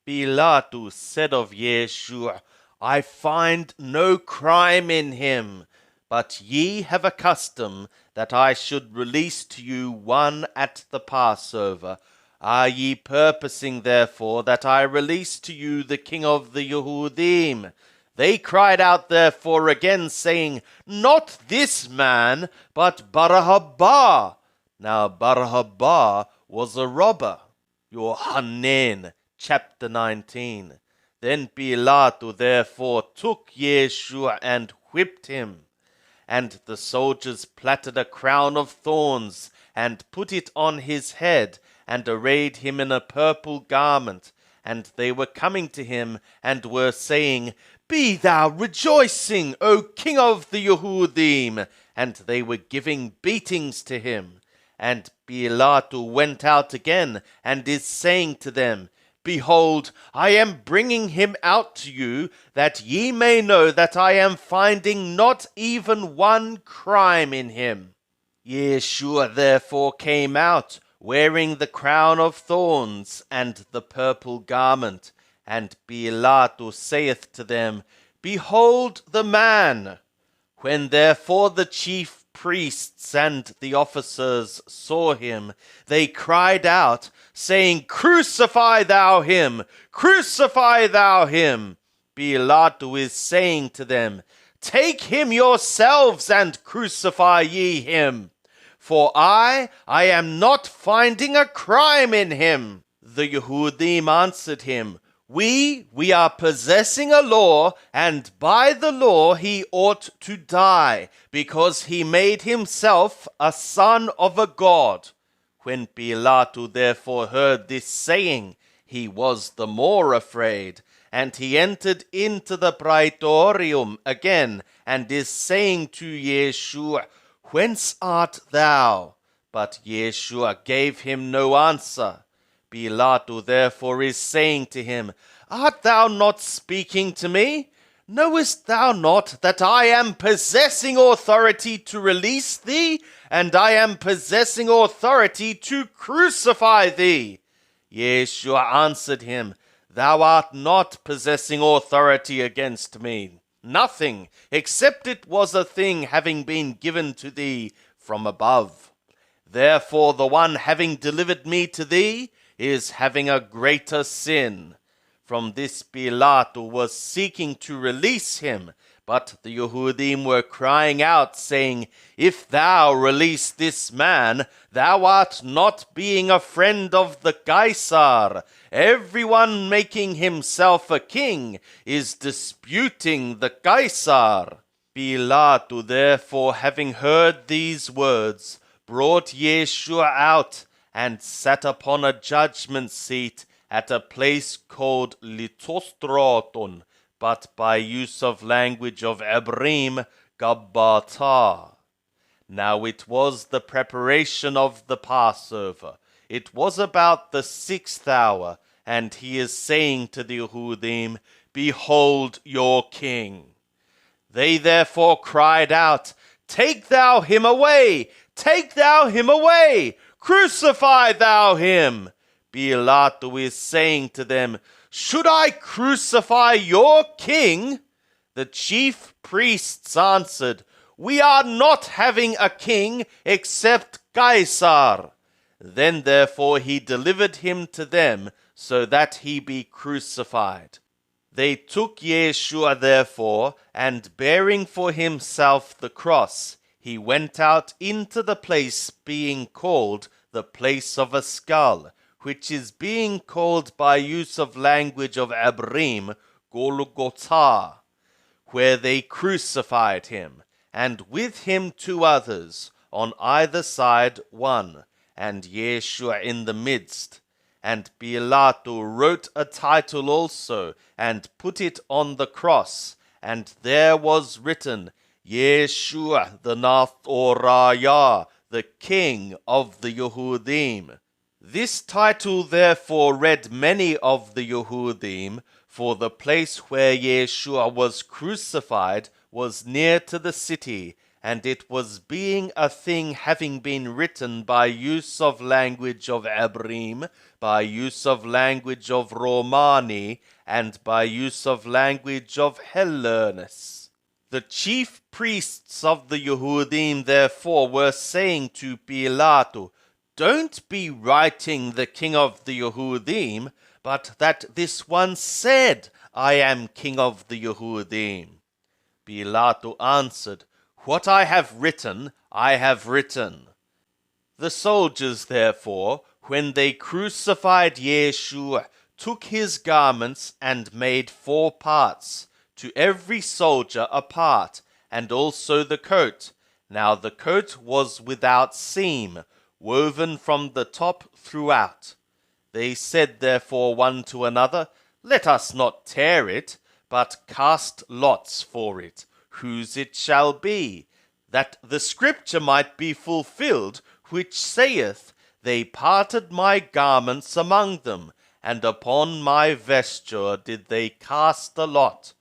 Pilatus said of Yeshua, I find no crime in him, but ye have a custom that I should release to you one at the Passover. Are ye purposing therefore that I release to you the king of the Yehudim? They cried out therefore again, saying, Not this man, but Barabbas. Now Barabbas was a robber. Yohanan chapter 19. Then Pilatus therefore took Yeshua and whipped him. And the soldiers platted a crown of thorns, and put it on his head, and arrayed him in a purple garment. And they were coming to him, and were saying, Be thou rejoicing, O King of the Yehudim! And they were giving beatings to him. And Pilatus went out again, and is saying to them, Behold, I am bringing him out to you, that ye may know that I am finding not even one crime in him. Yeshua therefore came out, wearing the crown of thorns and the purple garment. And Pilatus saith to them, Behold the man! When therefore the chief priests and the officers saw him, they cried out, saying, Crucify thou him! Crucify thou him! Pilatus is saying to them, Take him yourselves and crucify ye him, for I am not finding a crime in him. The Yehudim answered him, We are possessing a law, and by the law he ought to die, because he made himself a son of a god. When Pilatus therefore heard this saying, he was the more afraid, and he entered into the praetorium again, and is saying to Yeshua, Whence art thou? But Yeshua gave him no answer. Pilatus therefore is saying to him, Art thou not speaking to me? Knowest thou not that I am possessing authority to release thee, and I am possessing authority to crucify thee? Yeshua answered him, Thou art not possessing authority against me. Nothing, except it was a thing having been given to thee from above. Therefore the one having delivered me to thee is having a greater sin. From this Pilatus was seeking to release him, but the Yehudim were crying out, saying, If thou release this man, thou art not being a friend of the Caesar. Everyone making himself a king is disputing the Caesar. Pilatus therefore, having heard these words, brought Yeshua out, and sat upon a judgment seat at a place called Litostroton, but by use of language of Abrim, Gabbatah. Now it was the preparation of the Passover. It was about the 6th hour, and he is saying to the Yehudim, Behold your king. They therefore cried out, Take thou him away! Take thou him away! Crucify thou him! Pilatus is saying to them, Should I crucify your king? The chief priests answered, We are not having a king except Caesar. Then therefore he delivered him to them, so that he be crucified. They took Yeshua therefore, and bearing for himself the cross, he went out into the place being called the place of a skull, which is being called by use of language of Abrim, Golgotha, where they crucified him, and with him 2 others, on either side one, and Yeshua in the midst. And Pilatus wrote a title also, and put it on the cross, and there was written, Yeshua the Nathorayah, the King of the Yehudim. This title therefore read many of the Yehudim, for the place where Yeshua was crucified was near to the city, and it was being a thing having been written by use of language of Abrim, by use of language of Romani, and by use of language of Hellenes. The chief priests of the Yehudim therefore were saying to Pilate, "Don't be writing the king of the Yehudim, but that this one said, 'I am king of the Yehudim.'" Pilate answered, "What I have written, I have written." The soldiers therefore, when they crucified Yeshua, took his garments and made 4 parts, to every soldier a part, and also the coat. Now the coat was without seam, woven from the top throughout. They said therefore one to another, "Let us not tear it, but cast lots for it, whose it shall be, that the scripture might be fulfilled, which saith, They parted my garments among them, and upon my vesture did they cast a lot."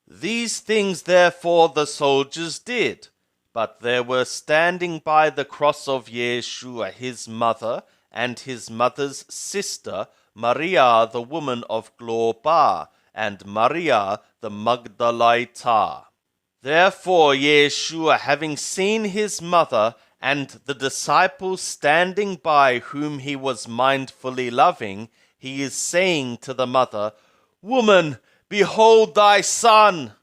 These things therefore the soldiers did. But there were standing by the cross of Yeshua his mother, and his mother's sister, Maria the woman of Glorba, and Maria the Magdalite. Therefore Yeshua, having seen his mother, and the disciples standing by whom he was mindfully loving, he is saying to the mother, "Woman, behold thy son."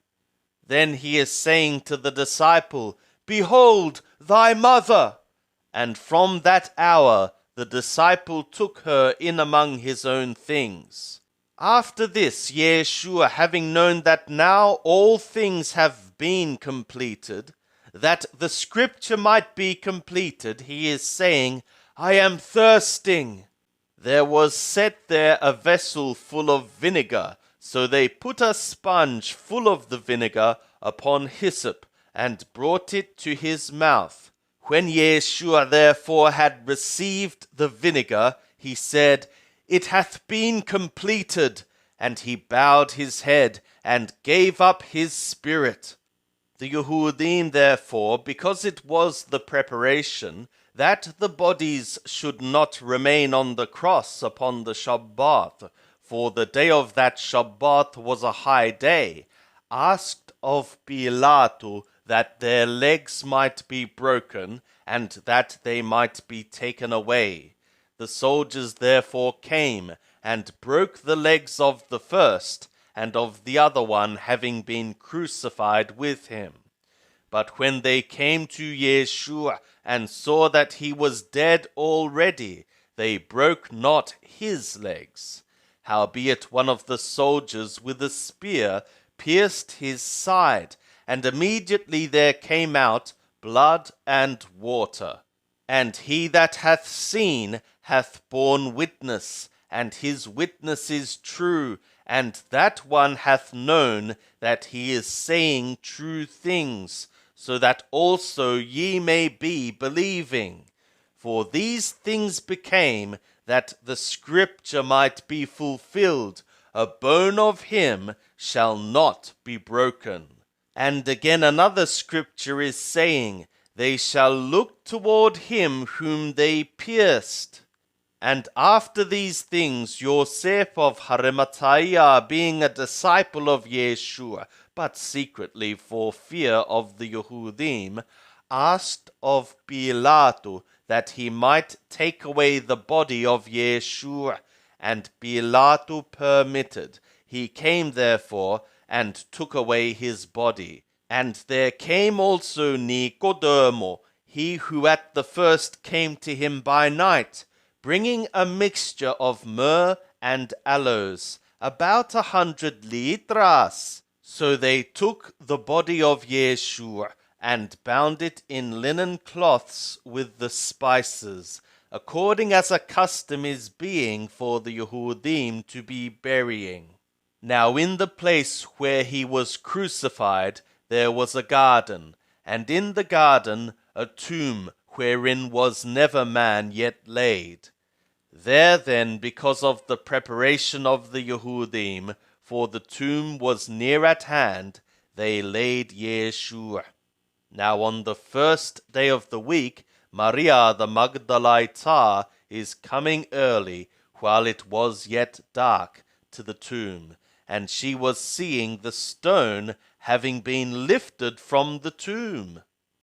Then he is saying to the disciple, "Behold thy mother." And from that hour the disciple took her in among his own things. After this, Yeshua, having known that now all things have been completed, that the scripture might be completed, he is saying, "I am thirsting." There was set there a vessel full of vinegar, so they put a sponge full of the vinegar upon hyssop, and brought it to his mouth. When Yeshua therefore had received the vinegar, he said, "It hath been completed," and he bowed his head, and gave up his spirit. The Yehudim therefore, because it was the preparation, that the bodies should not remain on the cross upon the Shabbat, for the day of that Shabbat was a high day, asked of Pilate that their legs might be broken, and that they might be taken away. The soldiers therefore came, and broke the legs of the first, and of the other one having been crucified with him. But when they came to Yeshua, and saw that he was dead already, they broke not his legs. Howbeit one of the soldiers with a spear pierced his side, and immediately there came out blood and water. And he that hath seen hath borne witness, and his witness is true, and that one hath known that he is saying true things, so that also ye may be believing. For these things became, that the scripture might be fulfilled, a bone of him shall not be broken. And again another scripture is saying, They shall look toward him whom they pierced. And after these things, Yosef of Arimathea, being a disciple of Yeshua, but secretly for fear of the Yehudim, asked of Pilate that he might take away the body of Yeshua, and Pilate permitted. He came therefore and took away his body. And there came also Nicodemo, he who at the first came to him by night, bringing a mixture of myrrh and aloes, about 100 litras. So they took the body of Yeshua, and bound it in linen cloths with the spices, according as a custom is being for the Yehudim to be burying. Now in the place where he was crucified there was a garden, and in the garden a tomb wherein was never man yet laid. There then, because of the preparation of the Yehudim, for the tomb was near at hand, they laid Yeshua. Now on the first day of the week, Maria the Magdalene is coming early, while it was yet dark, to the tomb, and she was seeing the stone having been lifted from the tomb.